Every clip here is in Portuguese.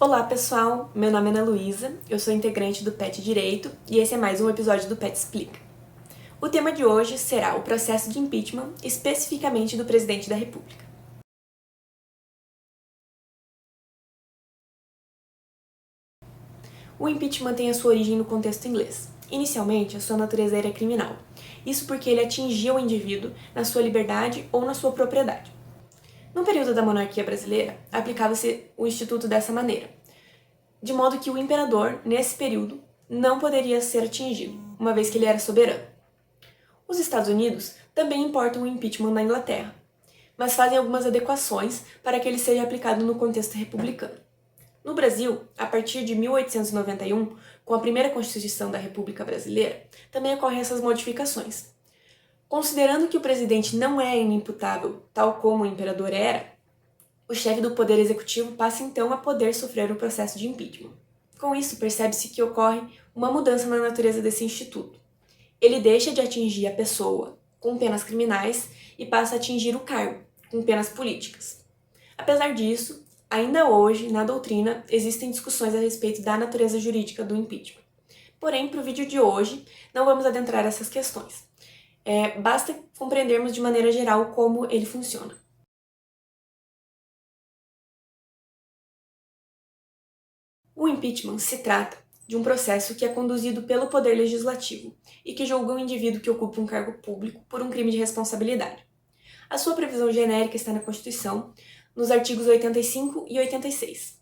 Olá pessoal, meu nome é Ana Luísa, eu sou integrante do PET Direito e esse é mais um episódio do PET Explica. O tema de hoje será o processo de impeachment, especificamente do presidente da República. O impeachment tem a sua origem no contexto inglês. Inicialmente, a sua natureza era criminal, isso porque ele atingia o indivíduo na sua liberdade ou na sua propriedade. No período da monarquia brasileira, aplicava-se o instituto dessa maneira, de modo que o imperador, nesse período, não poderia ser atingido, uma vez que ele era soberano. Os Estados Unidos também importam o impeachment na Inglaterra, mas fazem algumas adequações para que ele seja aplicado no contexto republicano. No Brasil, a partir de 1891, com a primeira Constituição da República Brasileira, também ocorrem essas modificações. Considerando que o presidente não é inimputável, tal como o imperador era, o chefe do Poder Executivo passa então a poder sofrer o processo de impeachment. Com isso, percebe-se que ocorre uma mudança na natureza desse instituto. Ele deixa de atingir a pessoa com penas criminais e passa a atingir o cargo com penas políticas. Apesar disso, ainda hoje, na doutrina, existem discussões a respeito da natureza jurídica do impeachment. Porém, para o vídeo de hoje, não vamos adentrar essas questões. Basta compreendermos de maneira geral como ele funciona. O impeachment se trata de um processo que é conduzido pelo Poder Legislativo e que julga um indivíduo que ocupa um cargo público por um crime de responsabilidade. A sua previsão genérica está na Constituição, nos artigos 85 e 86.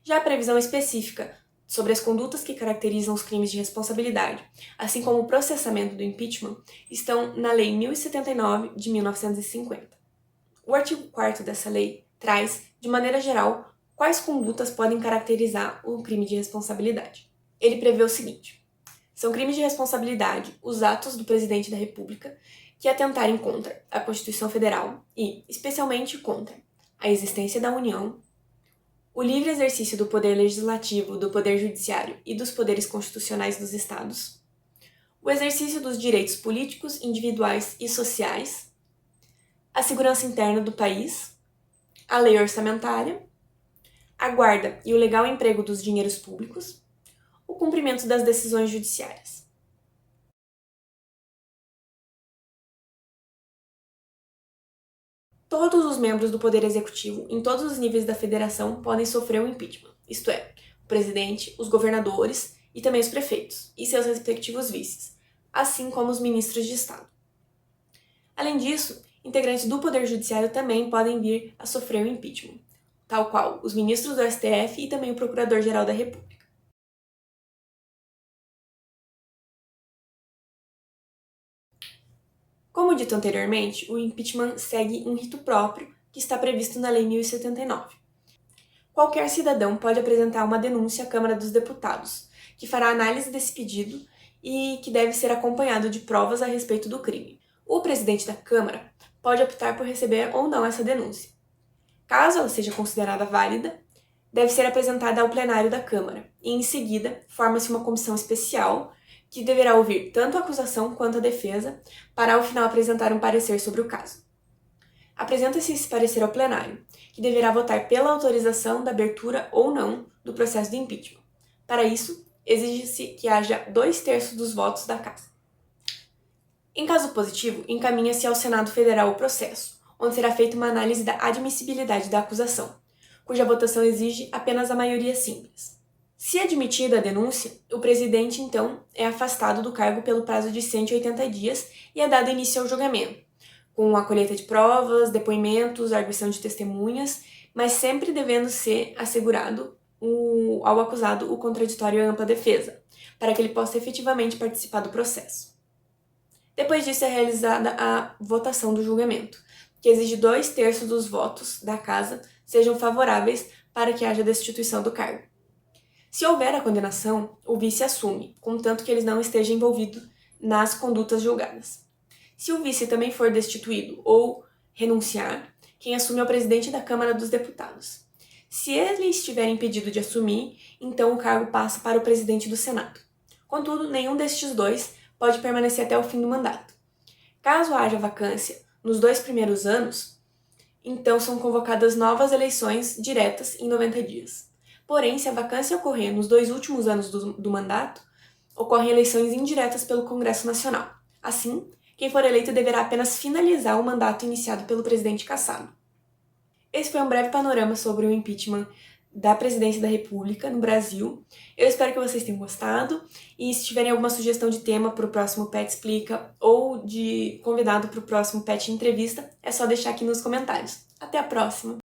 Já a previsão específica sobre as condutas que caracterizam os crimes de responsabilidade, assim como o processamento do impeachment, estão na Lei 1079 de 1950. O artigo 4º dessa lei traz, de maneira geral, quais condutas podem caracterizar o crime de responsabilidade. Ele prevê o seguinte: são crimes de responsabilidade os atos do presidente da República que atentarem contra a Constituição Federal e, especialmente, contra a existência da União, o livre exercício do poder legislativo, do poder judiciário e dos poderes constitucionais dos Estados, o exercício dos direitos políticos, individuais e sociais, a segurança interna do país, a lei orçamentária, a guarda e o legal emprego dos dinheiros públicos, o cumprimento das decisões judiciárias. Todos os membros do Poder Executivo, em todos os níveis da federação, podem sofrer o impeachment, isto é, o presidente, os governadores e também os prefeitos e seus respectivos vices, assim como os ministros de Estado. Além disso, integrantes do Poder Judiciário também podem vir a sofrer o impeachment, tal qual os ministros do STF e também o Procurador-Geral da República. Como dito anteriormente, o impeachment segue um rito próprio que está previsto na Lei 1079. Qualquer cidadão pode apresentar uma denúncia à Câmara dos Deputados, que fará análise desse pedido e que deve ser acompanhado de provas a respeito do crime. O presidente da Câmara pode optar por receber ou não essa denúncia. Caso ela seja considerada válida, deve ser apresentada ao plenário da Câmara e, em seguida, forma-se uma comissão especial que deverá ouvir tanto a acusação quanto a defesa para, ao final, apresentar um parecer sobre o caso. Apresenta-se esse parecer ao plenário, que deverá votar pela autorização da abertura ou não do processo de impeachment. Para isso, exige-se que haja 2/3 dos votos da Casa. Em caso positivo, encaminha-se ao Senado Federal o processo, onde será feita uma análise da admissibilidade da acusação, cuja votação exige apenas a maioria simples. Se admitida a denúncia, o presidente, então, é afastado do cargo pelo prazo de 180 dias e é dado início ao julgamento, com a colheita de provas, depoimentos, arguição de testemunhas, mas sempre devendo ser assegurado ao acusado o contraditório e a ampla defesa, para que ele possa efetivamente participar do processo. Depois disso é realizada a votação do julgamento, que exige 2/3 dos votos da Casa sejam favoráveis para que haja destituição do cargo. Se houver a condenação, o vice assume, contanto que ele não esteja envolvido nas condutas julgadas. Se o vice também for destituído ou renunciar, quem assume é o presidente da Câmara dos Deputados. Se ele estiver impedido de assumir, então o cargo passa para o presidente do Senado. Contudo, nenhum destes dois pode permanecer até o fim do mandato. Caso haja vacância nos 2 primeiros anos, então são convocadas novas eleições diretas em 90 dias. Porém, se a vacância ocorrer nos 2 últimos anos do mandato, ocorrem eleições indiretas pelo Congresso Nacional. Assim, quem for eleito deverá apenas finalizar o mandato iniciado pelo presidente cassado. Esse foi um breve panorama sobre o impeachment da presidência da República no Brasil. Eu espero que vocês tenham gostado e se tiverem alguma sugestão de tema para o próximo PET Explica ou de convidado para o próximo PET Entrevista, é só deixar aqui nos comentários. Até a próxima!